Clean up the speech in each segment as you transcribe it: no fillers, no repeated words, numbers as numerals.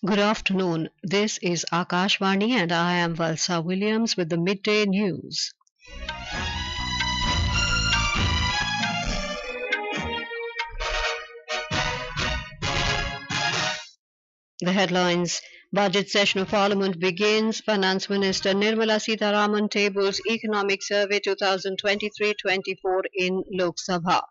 Good afternoon. This is Akashvani and I am Valsa Williams with the Midday News. The headlines: Budget session of Parliament begins. Finance Minister Nirmala Sitharaman tables Economic Survey 2023-24 in Lok Sabha.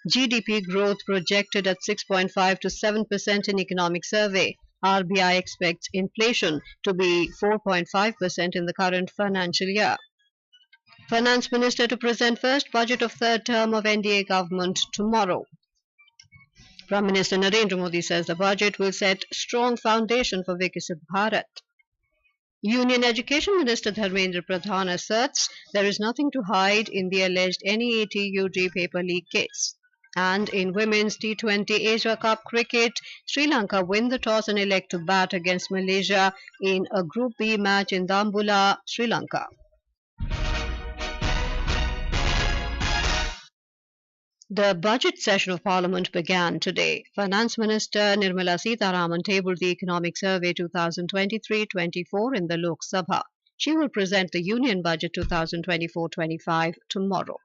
GDP growth projected at 6.5 to 7% in Economic Survey. RBI expects inflation to be 4.5% in the current financial year. Finance Minister to present first budget of third term of NDA government tomorrow. Prime Minister Narendra Modi says the budget will set strong foundation for Viksit Bharat. Union Education Minister Dharmendra Pradhan asserts there is nothing to hide in the alleged NEET UG paper leak case. And in Women's T20 Asia Cup cricket, Sri Lanka win the toss and elect to bat against Malaysia in a Group B match in Dambulla, Sri Lanka. The budget session of Parliament began today. Finance Minister Nirmala Sitharaman tabled the Economic Survey 2023-24 in the Lok Sabha. She will present the Union Budget 2024-25 tomorrow.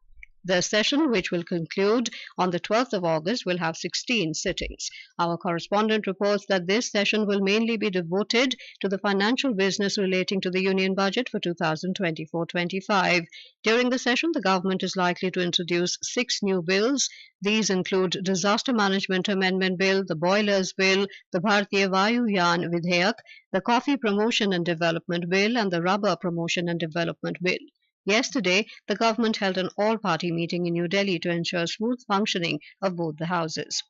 The session, which will conclude on the 12th of August, will have 16 sittings. Our correspondent reports that this session will mainly be devoted to the financial business relating to the Union Budget for 2024-25. During the session, the government is likely to introduce 6 new bills. These include Disaster Management Amendment Bill, the Boilers Bill, the Bharatiya Vayu Yan Vidhayak, the Coffee Promotion and Development Bill, and the Rubber Promotion and Development Bill. Yesterday, the government held an all-party meeting in New Delhi to ensure smooth functioning of both the houses.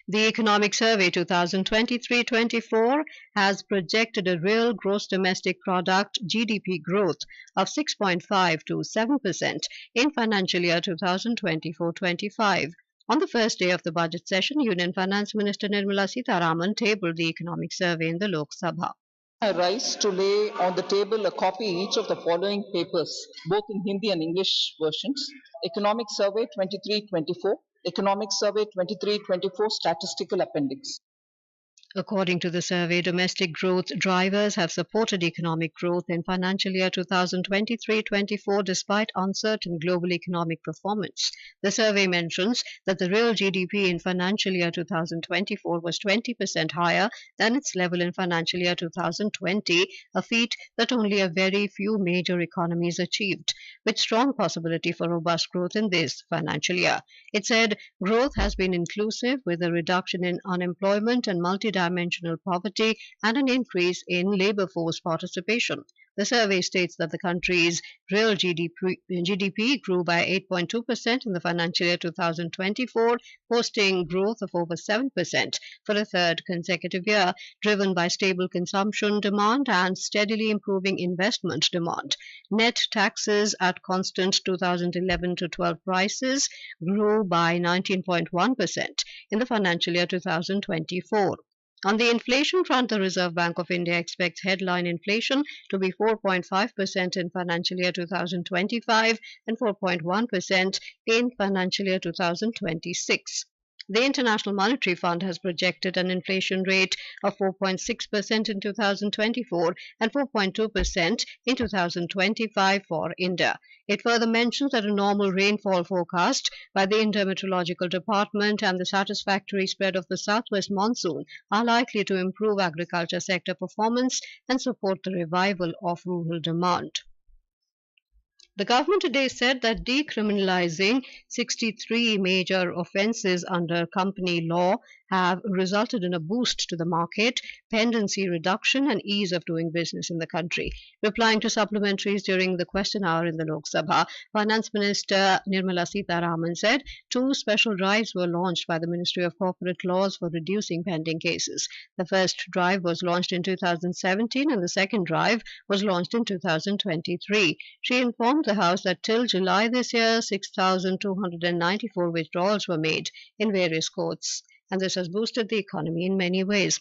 The Economic Survey 2023-24 has projected a real gross domestic product (GDP) growth of 6.5 to 7% in financial year 2024-25. On the first day of the budget session, Union Finance Minister Nirmala Sitharaman tabled the Economic Survey in the Lok Sabha. I rise to lay on the table a copy each of the following papers, both in Hindi and English versions. Economic Survey 23-24, Economic Survey 23-24 Statistical Appendix. According to the survey, domestic growth drivers have supported economic growth in financial year 2023-24 despite uncertain global economic performance. The survey mentions that the real GDP in financial year 2024 was 20% higher than its level in financial year 2020, a feat that only a very few major economies achieved, with strong possibility for robust growth in this financial year. It said growth has been inclusive with a reduction in unemployment and multidimensional poverty and an increase in labor force participation. The survey states that the country's real GDP grew by 8.2% in the financial year 2024, posting growth of over 7% for a third consecutive year, driven by stable consumption demand and steadily improving investment demand. Net taxes at constant 2011-12 prices grew by 19.1% in the financial year 2024. On the inflation front, the Reserve Bank of India expects headline inflation to be 4.5% in financial year 2025 and 4.1% in financial year 2026. The International Monetary Fund has projected an inflation rate of 4.6% in 2024 and 4.2% in 2025 for India. It further mentions that a normal rainfall forecast by the Intermeteorological Department and the satisfactory spread of the southwest monsoon are likely to improve agriculture sector performance and support the revival of rural demand. The government today said that decriminalizing 63 major offences under company law have resulted in a boost to the market, pendency reduction and ease of doing business in the country. Replying to supplementaries during the question hour in the Lok Sabha, Finance Minister Nirmala Sitharaman said 2 special drives were launched by the Ministry of Corporate Laws for reducing pending cases. The first drive was launched in 2017 and the second drive was launched in 2023. She informed the House that till July this year, 6,294 withdrawals were made in various courts, and this has boosted the economy in many ways.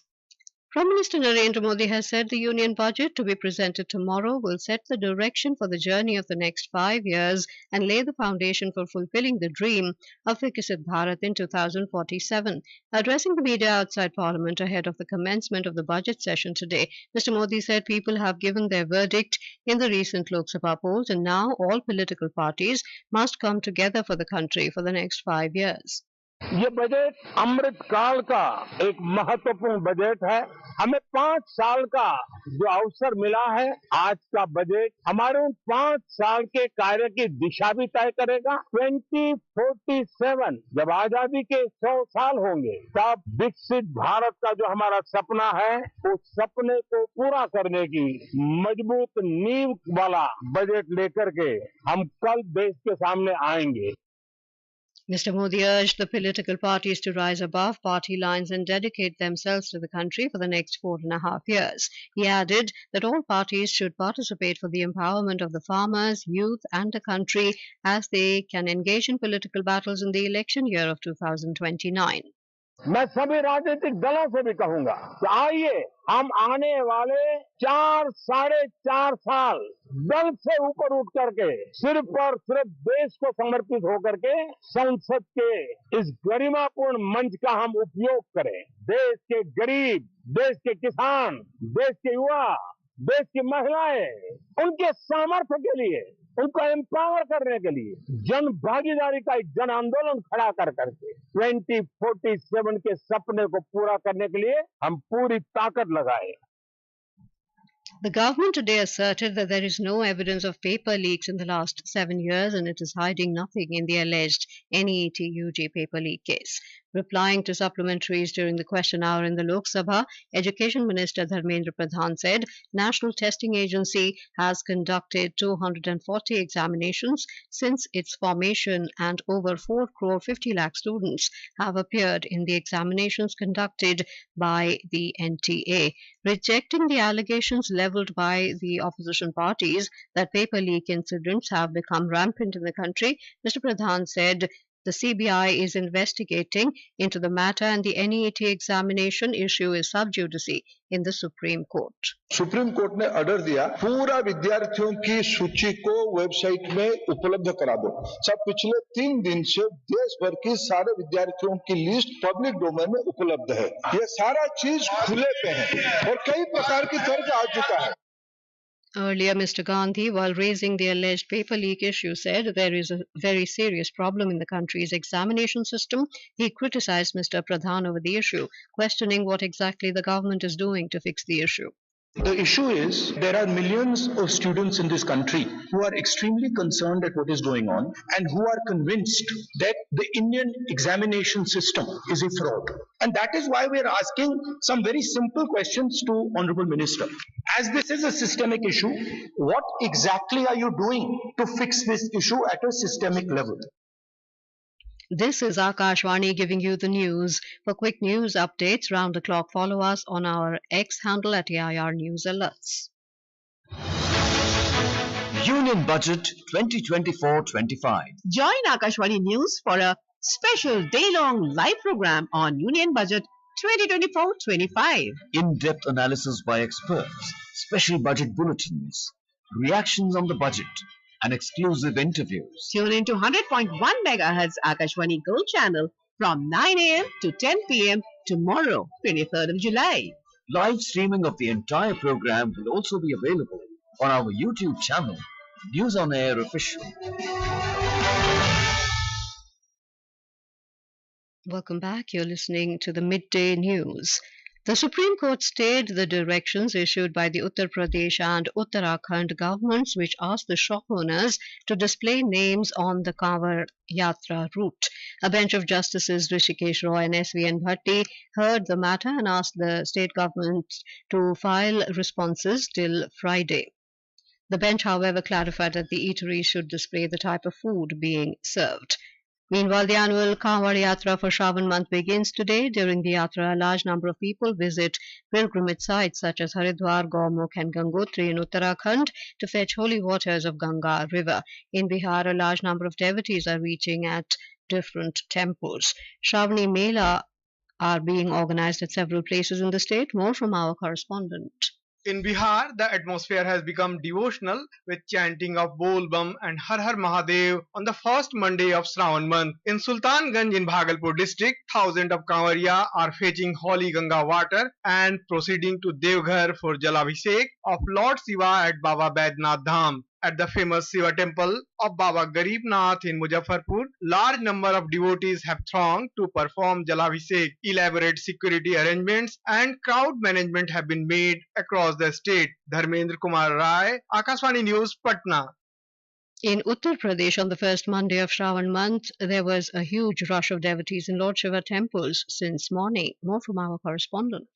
Prime Minister Narendra Modi has said the union budget to be presented tomorrow will set the direction for the journey of the next 5 years and lay the foundation for fulfilling the dream of Viksit Bharat in 2047. Addressing the media outside Parliament ahead of the commencement of the budget session today, Mr. Modi said people have given their verdict in the recent Lok Sabha polls and now all political parties must come together for the country for the next 5 years. ये budget अमृत काल का एक महत्वपूर्ण budget है। हमें 5 साल का जो अवसर मिला है, आज का बजट हमारे उन 5 साल के कार्य की दिशा भी तय करेगा। 2047 जब आजादी के 100 साल होंगे, तब विकसित भारत का जो हमारा सपना है, उस सपने को पूरा करने की मजबूत नींव वाला बजट लेकर के हम कल देश के सामने आएंगे। Mr. Modi urged the political parties to rise above party lines and dedicate themselves to the country for the next 4.5 years. He added that all parties should participate for the empowerment of the farmers, youth and the country as they can engage in political battles in the election year of 2029. मैं सभी राजनीतिक दलों से भी कहूंगा कि आइए हम आने वाले 4-4.5 साल दल से ऊपर उठ करके सिर्फ और सिर्फ देश को समर्पित होकर के संसद के इस गरिमापूर्ण मंच का हम उपयोग करें। देश के गरीब, देश के किसान, देश के युवा, देश की महिलाएं, उनके सामर्थ्य के लिए, उनको एम्पावर करने के लिए जन भागीदारी का एक जन आंदोलन खड़ा कर करके 2047 के सपने को पूरा करने के लिए हम पूरी ताकत लगाए। The government today asserted that there is no evidence of paper leaks in the last 7 years and it is hiding nothing in the alleged NEET UG paper leak case. Replying to supplementaries during the question hour in the Lok Sabha, Education Minister Dharmendra Pradhan said National Testing Agency has conducted 240 examinations since its formation and over 4 crore 50 lakh students have appeared in the examinations conducted by the NTA. Rejecting the allegations levelled by the opposition parties that paper leak incidents have become rampant in the country, Mr. Pradhan said the CBI is investigating into the matter and the NEET examination issue is sub judice in the Supreme Court. Supreme court ने order दिया, पूरा विद्यार्थियों की सूची को website में उपलब्ध करा दो। सब पिछले 3 दिन से देश भर की सारे विद्यार्थियों की लिस्ट पब्लिक डोमेन में उपलब्ध है। ये सारा चीज खुले पे है और कई प्रकार की तर्क आ चुका है। Earlier, Mr. Gandhi, while raising the alleged paper leak issue, said there is a very serious problem in the country's examination system. He criticized Mr. Pradhan over the issue, questioning what exactly the government is doing to fix the issue. The issue is there are millions of students in this country who are extremely concerned at what is going on and who are convinced that the Indian examination system is a fraud. And that is why we are asking some very simple questions to Honorable Minister. As this is a systemic issue, what exactly are you doing to fix this issue at a systemic level? This is Akashvani giving you the news. For quick news updates round the clock, follow us on our X handle at AIR News Alerts. Union Budget 2024-25. Join Akashvani News for a special day-long live program on Union Budget 2024-25. In-depth analysis by experts, special budget bulletins, reactions on the budget, and exclusive interviews. Tune into 100.1 MHz Akashvani Gold channel from 9 a.m. to 10 p.m. tomorrow, 23rd of July. Live streaming of the entire program will also be available on our YouTube channel, News on Air Official. Welcome back. You're listening to the Midday News. The Supreme Court stayed the directions issued by the Uttar Pradesh and Uttarakhand governments which asked the shop owners to display names on the Kanwar Yatra route. A bench of Justices Rishikesh Roy and S.V.N. Bhatti heard the matter and asked the state government to file responses till Friday. The bench, however, clarified that the eateries should display the type of food being served. Meanwhile, the annual Kanwar Yatra for Shravan month begins today. During the Yatra, a large number of people visit pilgrimage sites such as Haridwar, Gaumukh and Gangotri in Uttarakhand to fetch holy waters of Ganga river. In Bihar, a large number of devotees are reaching at different temples. Shravani Mela are being organized at several places in the state. More from our correspondent. In Bihar, the atmosphere has become devotional with chanting of Bol Bam and Har Har Mahadev on the first Monday of Shravan month. In Sultanganj in Bhagalpur district, thousands of Kanwariya are fetching holy Ganga water and proceeding to Devghar for Jalabhishek of Lord Shiva at Baba Baidnath Dham. At the famous Shiva temple of Baba Garibnath in Muzaffarpur, large number of devotees have thronged to perform Jalabhishek. Elaborate security arrangements and crowd management have been made across the state. Dharmendra Kumar Rai, Akashvani News, Patna. In Uttar Pradesh, on the first Monday of Shravan month, there was a huge rush of devotees in Lord Shiva temples since morning. More from our correspondent.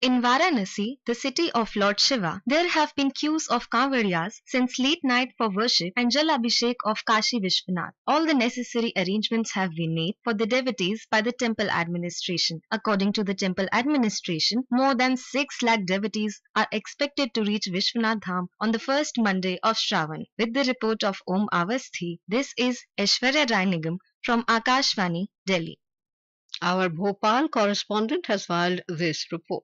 In Varanasi, the city of Lord Shiva, there have been queues of Kanwariyas since late night for worship and Jal Abhishek of Kashi Vishwanath. All the necessary arrangements have been made for the devotees by the temple administration. According to the temple administration, more than 6 lakh devotees are expected to reach Vishwanath Dham on the first Monday of Shravan. With the report of Om Avasthi, this is Aishwarya Rai Nigam from Akashvani, Delhi. Our Bhopal correspondent has filed this report.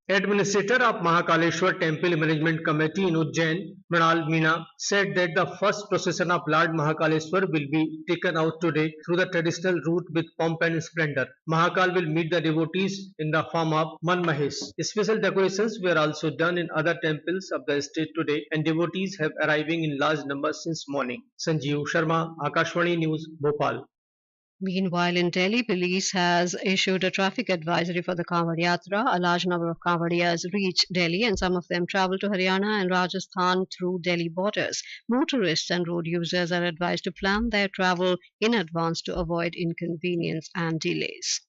Administrator of Mahakaleshwar Temple Management Committee in Ujjain, Mrinal Meena, said that the first procession of Lord Mahakaleshwar will be taken out today through the traditional route with pomp and splendor. Mahakal will meet the devotees in the form of Man Mahesh. Special decorations were also done in other temples of the state today, and devotees have arriving in large numbers since morning. Sanjeev Sharma, Akashvani News, Bhopal. Meanwhile, in Delhi, police has issued a traffic advisory for the Kanwar Yatra. A large number of Kanwariyas reach Delhi and some of them travel to Haryana and Rajasthan through Delhi borders. Motorists and road users are advised to plan their travel in advance to avoid inconvenience and delays.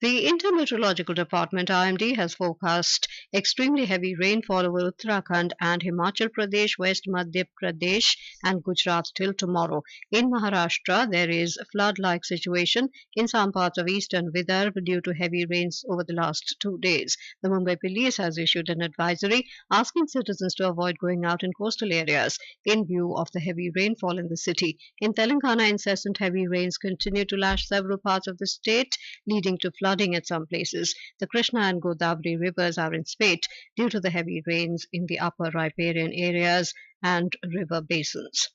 The Intermeteorological Department IMD has forecast extremely heavy rainfall over Uttarakhand and Himachal Pradesh, West Madhya Pradesh and Gujarat till tomorrow. In Maharashtra, there is a flood-like situation in some parts of eastern Vidarbha due to heavy rains over the last 2 days. The Mumbai police has issued an advisory asking citizens to avoid going out in coastal areas in view of the heavy rainfall in the city. In Telangana, incessant heavy rains continue to lash several parts of the state, leading to flooding at some places. The Krishna and Godavari rivers are in spate due to the heavy rains in the upper riparian areas and river basins.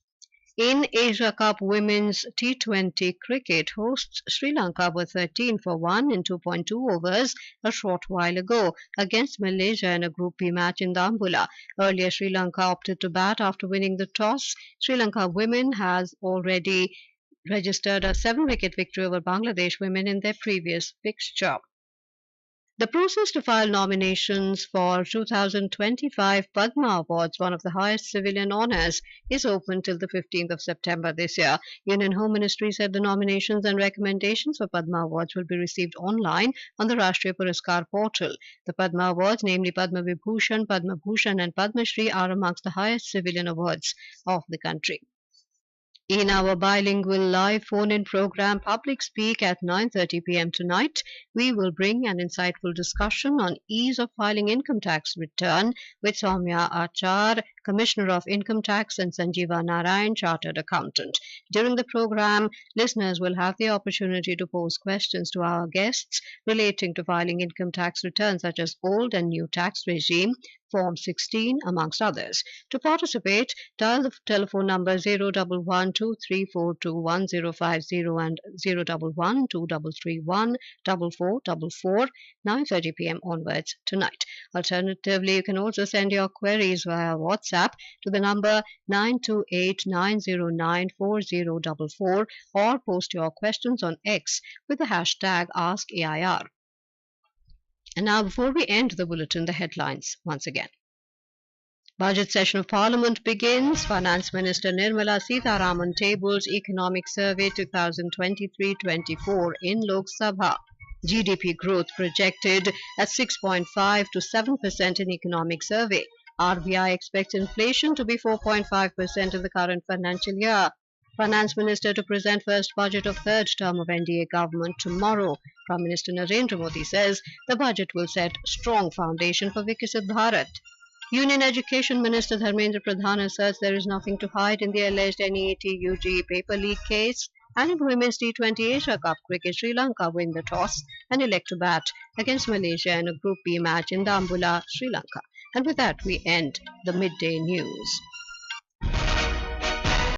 In Asia Cup Women's T20 cricket, hosts Sri Lanka were 13 for 1 in 2.2 overs a short while ago against Malaysia in a Group B match in Dambulla. Earlier, Sri Lanka opted to bat after winning the toss. Sri Lanka women has already registered a 7-wicket victory over Bangladesh women in their previous fixture. The process to file nominations for 2025 Padma Awards, one of the highest civilian honours, is open till the 15th of September this year. Union Home Ministry said the nominations and recommendations for Padma Awards will be received online on the Rashtriya Puraskar portal. The Padma Awards, namely Padma Vibhushan, Padma Bhushan and Padma Shri, are amongst the highest civilian awards of the country. In our bilingual live phone-in program Public Speak at 9:30 p.m. tonight, we will bring an insightful discussion on ease of filing income tax return with Soumya Achar, Commissioner of Income Tax, and Sanjeeva Narayan, Chartered Accountant. During the program, listeners will have the opportunity to pose questions to our guests relating to filing income tax returns such as old and new tax regime, Form 16, amongst others. To participate, dial the telephone number 011-2342-1050 and 011-2331-4444, 9:30 p.m. onwards tonight. Alternatively, you can also send your queries via WhatsApp to the number 928-909-4044 or post your questions on X with the hashtag AskAIR. And now, before we end the bulletin, the headlines once again. Budget session of Parliament begins. Finance Minister Nirmala Sitharaman tables Economic Survey 2023-24 in Lok Sabha. GDP growth projected at 6.5 to 7% in Economic Survey. RBI expects inflation to be 4.5% in the current financial year. Finance Minister to present first budget of third term of NDA government tomorrow. Prime Minister Narendra Modi says the budget will set strong foundation for Viksit Bharat. Union Education Minister Dharmendra Pradhan asserts there is nothing to hide in the alleged NEET UG paper leak case And in Women's T20 Asia Cup cricket, Sri Lanka win the toss and elect to bat against Malaysia in a Group B match in Dambulla, Sri Lanka. And with that, we end the midday news.